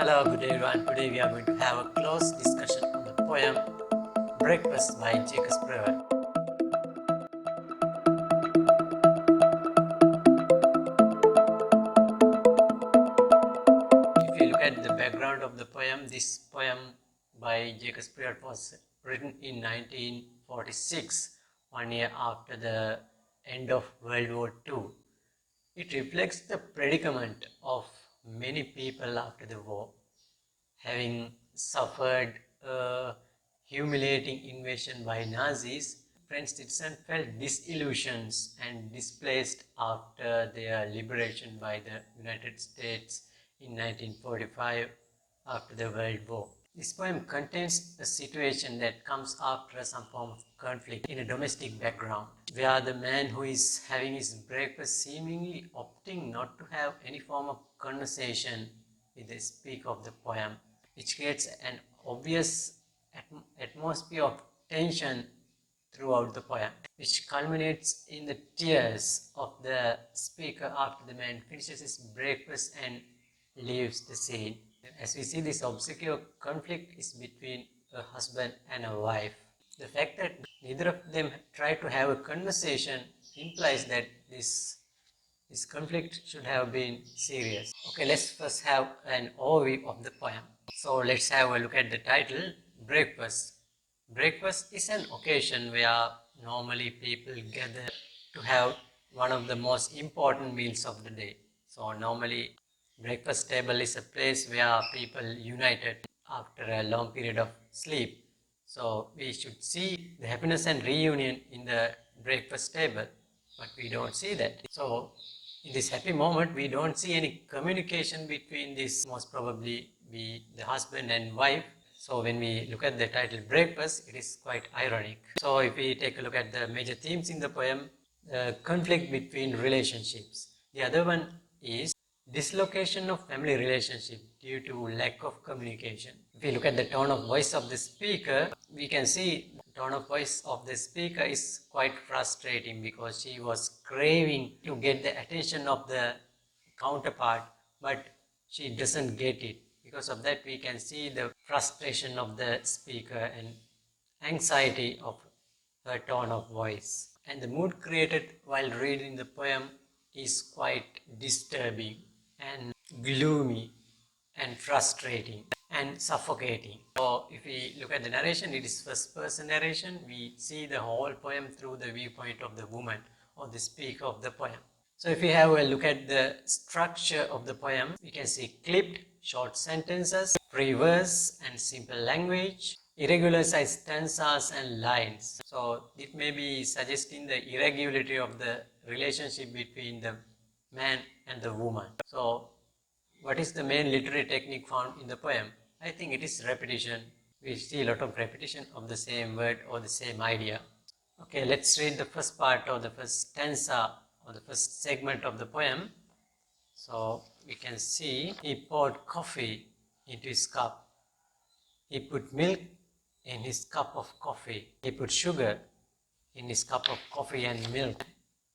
Hello, good day everyone. Today we are going to have a close discussion on the poem Breakfast by Jacques Prevert. If you look at the background of the poem, this poem by Jacques Prevert was written in 1946, 1 year after the end of World War II. It reflects the predicament of many people after the war, having suffered a humiliating invasion by Nazis. French citizens felt disillusions and displaced after their liberation by the United States in 1945 after the World War. This poem contains a situation that comes after some form of conflict in a domestic background, where the man who is having his breakfast seemingly opting not to have any form of conversation with the speaker of the poem, which creates an obvious atmosphere of tension throughout the poem, which culminates in the tears of the speaker after the man finishes his breakfast and leaves the scene. As we see, this obscure conflict is between a husband and a wife. The fact that neither of them try to have a conversation implies that this conflict should have been serious. Okay, let's first have an overview of the poem. So let's have a look at the title, Breakfast. Breakfast is an occasion where normally people gather to have one of the most important meals of the day. So normally breakfast table is a place where people united after a long period of sleep. So we should see the happiness and reunion in the breakfast table, but we don't see that. So in this happy moment, we don't see any communication between this, most probably be the husband and wife. So when we look at the title Breakfast, it is quite ironic. So if we take a look at the major themes in the poem, the conflict between relationships. The other one is dislocation of family relationship due to lack of communication. If we look at the tone of voice of the speaker, we can see the tone of voice of the speaker is quite frustrating because she was craving to get the attention of the counterpart, but she doesn't get it. Because of that, we can see the frustration of the speaker and anxiety of her tone of voice. And the mood created while reading the poem is quite disturbing and gloomy and frustrating and suffocating. So if we look at the narration, it is first person narration. We see the whole poem through the viewpoint of the woman or the speaker of the poem. So if we have a look at the structure of the poem, we can see clipped short sentences, free verse and simple language, irregular size stanzas and lines. So it may be suggesting the irregularity of the relationship between the man and the woman. So what is the main literary technique found in the poem? I think it is repetition. We see a lot of repetition of the same word or the same idea. Okay, let's read the first part or the first stanza or the first segment of the poem. So we can see he poured coffee into his cup. He put milk in his cup of coffee. He put sugar in his cup of coffee and milk.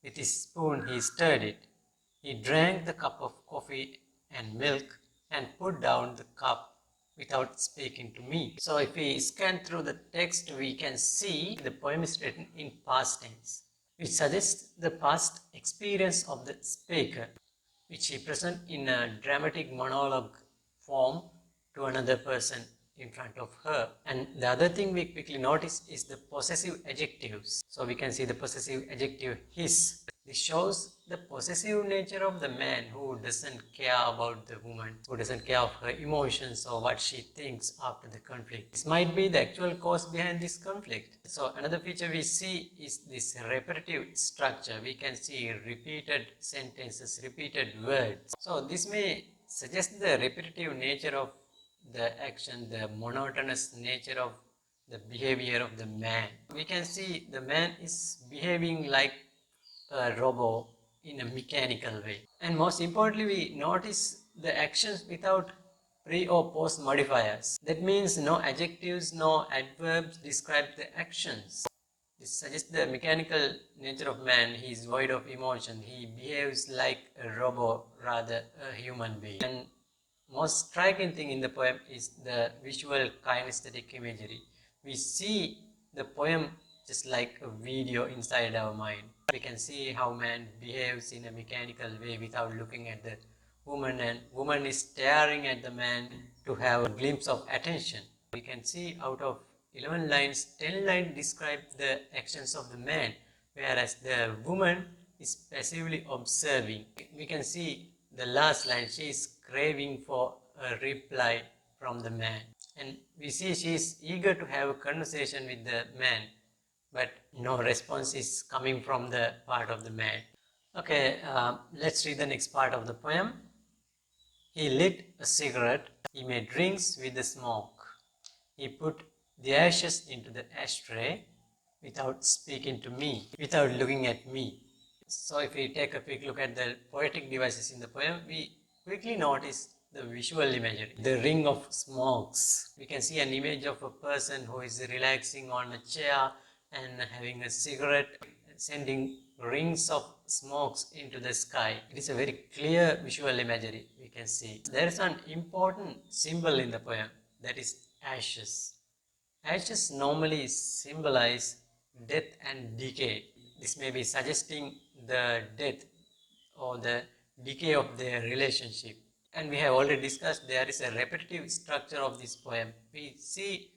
With his spoon he stirred it. He drank the cup of coffee and milk and put down the cup without speaking to me. So if we scan through the text, we can see the poem is written in past tense, which suggests the past experience of the speaker, which he presents in a dramatic monologue form to another person in front of her. And the other thing we quickly notice is the possessive adjectives. So we can see the possessive adjective his. This shows the possessive nature of the man who doesn't care about the woman, who doesn't care of her emotions or what she thinks after the conflict. This might be the actual cause behind this conflict. So another feature we see is this repetitive structure. We can see repeated sentences, repeated words. So this may suggest the repetitive nature of the action, the monotonous nature of the behavior of the man. We can see the man is behaving like a robot in a mechanical way. And most importantly, we notice the actions without pre or post modifiers. That means no adjectives, no adverbs describe the actions. This suggests the mechanical nature of man. He is void of emotion. He behaves like a robot rather a human being. And most striking thing in the poem is the visual kinesthetic imagery. We see the poem just like a video inside our mind. We can see how man behaves in a mechanical way without looking at the woman, and woman is staring at the man to have a glimpse of attention. We can see out of 11 lines, 10 lines describe the actions of the man, whereas the woman is passively observing. We can see the last line, she is craving for a reply from the man. And we see she is eager to have a conversation with the man, but no response is coming from the part of the man. Okay, let's read the next part of the poem. He lit a cigarette, he made rings with the smoke. He put the ashes into the ashtray without speaking to me, without looking at me. So if we take a quick look at the poetic devices in the poem, we quickly notice the visual imagery. The ring of smokes. We can see an image of a person who is relaxing on a chair and having a cigarette, sending rings of smokes into the sky. It is a very clear visual imagery we can see. There is an important symbol in the poem, that is ashes. Ashes normally symbolize death and decay. This may be suggesting the death or the decay of their relationship. And we have already discussed there is a repetitive structure of this poem. We see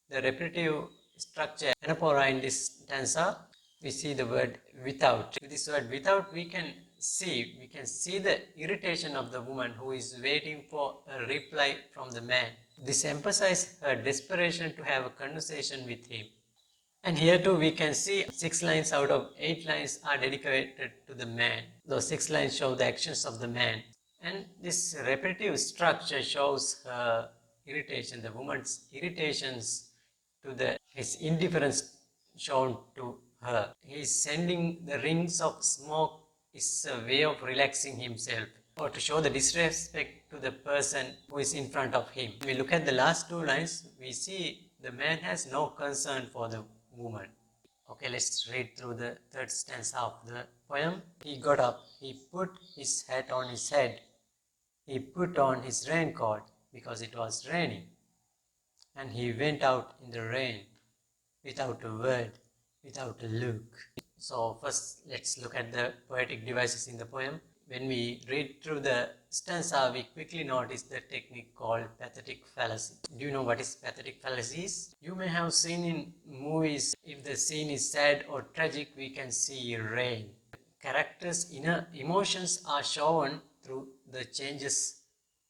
the repetitive structure anaphora in this stanza. We see the word without. With this word without, we can see the irritation of the woman who is waiting for a reply from the man. This emphasizes her desperation to have a conversation with him. And here too we can see 6 lines out of 8 lines are dedicated to the man. Those 6 lines show the actions of the man. And this repetitive structure shows her irritation, the woman's irritations to his indifference shown to her. He is sending the rings of smoke is a way of relaxing himself, or to show the disrespect to the person who is in front of him. When we look at the last 2 lines, we see the man has no concern for the woman. Okay, let's read through the third stanza of the poem. He got up, he put his hat on his head, he put on his raincoat because it was raining, and he went out in the rain without a word, without a look. So first let's look at the poetic devices in the poem. When we read through the stanza, we quickly notice the technique called pathetic fallacy. Do you know what is pathetic fallacy is? You may have seen in movies, if the scene is sad or tragic, we can see rain. Characters' inner emotions are shown through the changes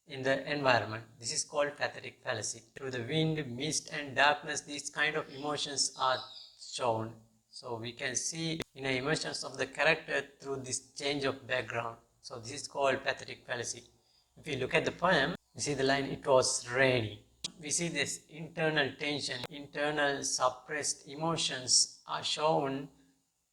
in the environment. This is called pathetic fallacy. Through the wind, mist and darkness, these kind of emotions are shown. So we can see inner emotions of the character through this change of background. So this is called pathetic fallacy. If you look at the poem, you see the line, it was raining. We see this internal tension, internal suppressed emotions are shown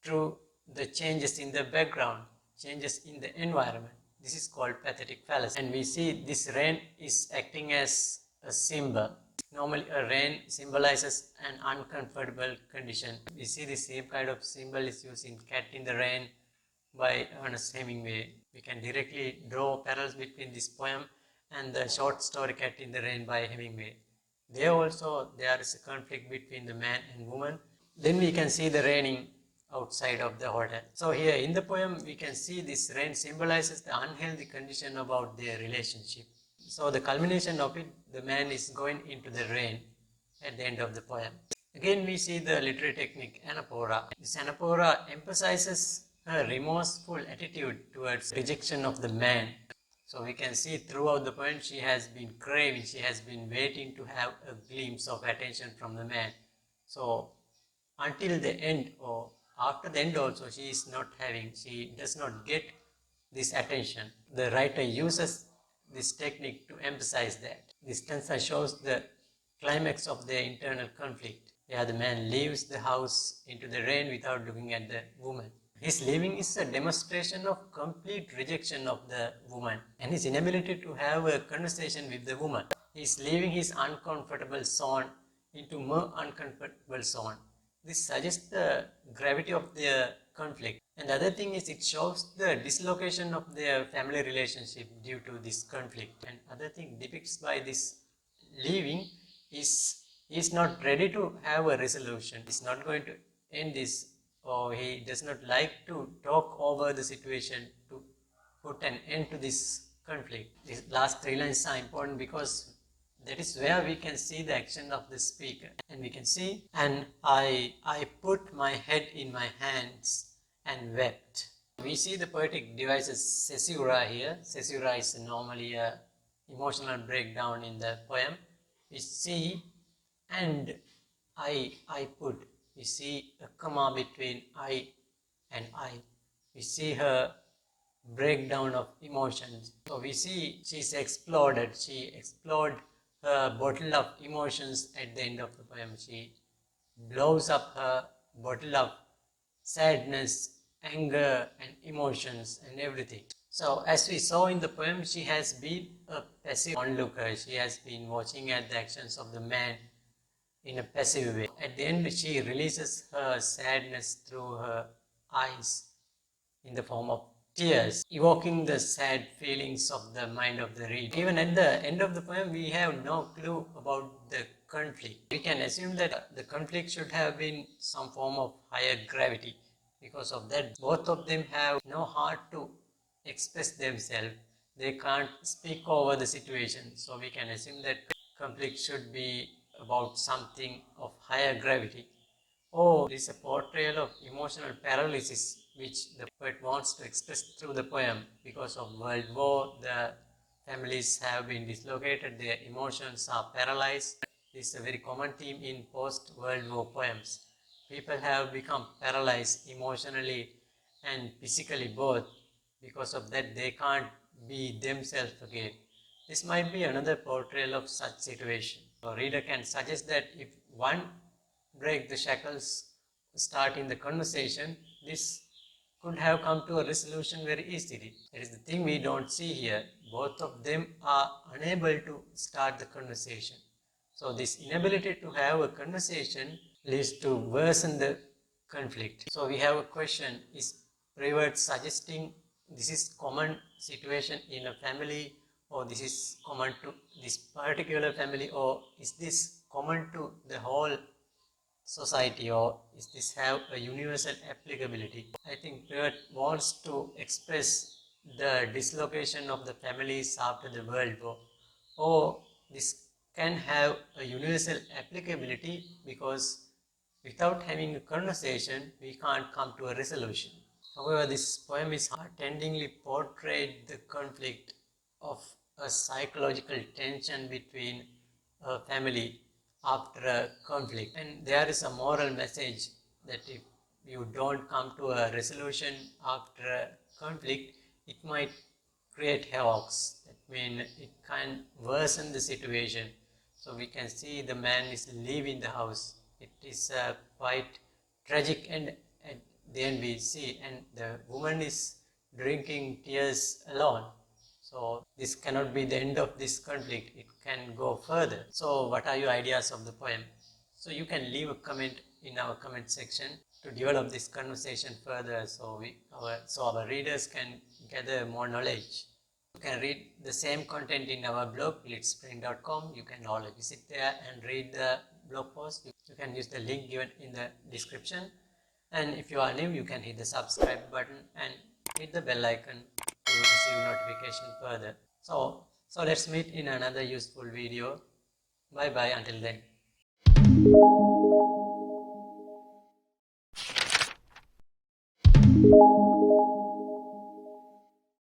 through the changes in the background, changes in the environment. This is called pathetic fallacy. And we see this rain is acting as a symbol. Normally a rain symbolizes an uncomfortable condition. We see the same kind of symbol is used in Cat in the Rain by Ernest Hemingway. We can directly draw parallels between this poem and the short story Cat in the Rain by Hemingway. There also there is a conflict between the man and woman. Then we can see the raining outside of the hotel. So here in the poem we can see this rain symbolizes the unhealthy condition about their relationship. So the culmination of it, the man is going into the rain at the end of the poem. Again we see the literary technique anaphora. This anaphora emphasizes her remorseful attitude towards rejection of the man. So we can see throughout the poem she has been craving, she has been waiting to have a glimpse of attention from the man. So until the end or after the end also she does not get this attention. The writer uses this technique to emphasize that. This stanza shows the climax of their internal conflict, where the man leaves the house into the rain without looking at the woman. His leaving is a demonstration of complete rejection of the woman and his inability to have a conversation with the woman. He is leaving his uncomfortable zone into more uncomfortable zone. This suggests the gravity of their conflict. And the other thing is it shows the dislocation of their family relationship due to this conflict. And other thing depicts by this leaving is he is not ready to have a resolution. He's not going to end this, or he does not like to talk over the situation to put an end to this conflict. These last three lines are important because that is where we can see the action of the speaker. And we can see, and I put my head in my hands and wept. We see the poetic devices caesura here. Caesura is normally a emotional breakdown in the poem. We see, and I put. We see a comma between I and I. We see her breakdown of emotions. So we see she's exploded. She explored her bottle of emotions at the end of the poem. She blows up her bottle of sadness, anger, and emotions and everything. So as we saw in the poem, she has been a passive onlooker. She has been watching at the actions of the man in a passive way. At the end, she releases her sadness through her eyes in the form of tears, evoking the sad feelings of the mind of the reader. Even at the end of the poem, we have no clue about the conflict. We can assume that the conflict should have been some form of higher gravity. Because of that, both of them have no heart to express themselves. They can't speak over the situation. So we can assume that conflict should be about something of higher gravity. Oh, this is a portrayal of emotional paralysis which the poet wants to express through the poem. Because of World War, the families have been dislocated, their emotions are paralyzed. This is a very common theme in post-World War poems. People have become paralyzed emotionally and physically both. Because of that, they can't be themselves again. This might be another portrayal of such situation. So reader can suggest that if one break the shackles, start in the conversation, this could have come to a resolution very easily. That is the thing we don't see here. Both of them are unable to start the conversation. So this inability to have a conversation leads to worsen the conflict. So we have a question, is Prevert suggesting this is common situation in a family, or this is common to this particular family, or is this common to the whole society, or is this have a universal applicability? I think Prevert wants to express the dislocation of the families after the World War, or this can have a universal applicability because without having a conversation we can't come to a resolution. However, this poem is heart-tendingly portrayed the conflict of a psychological tension between a family after a conflict. And there is a moral message that if you don't come to a resolution after a conflict, it might create havocs. That means it can worsen the situation. So we can see the man is leaving the house. It is quite tragic, and at the end we see, and the woman is drinking tears alone. So this cannot be the end of this conflict. It can go further. So what are your ideas of the poem? So you can leave a comment in our comment section to develop this conversation further, so our readers can gather more knowledge. You can read the same content in our blog litspring.com. You can always visit there and read the blog post. You can use the link given in the description. And if you are new, you can hit the subscribe button and hit the bell icon to receive notification further. So let's meet in another useful video. Bye bye until then.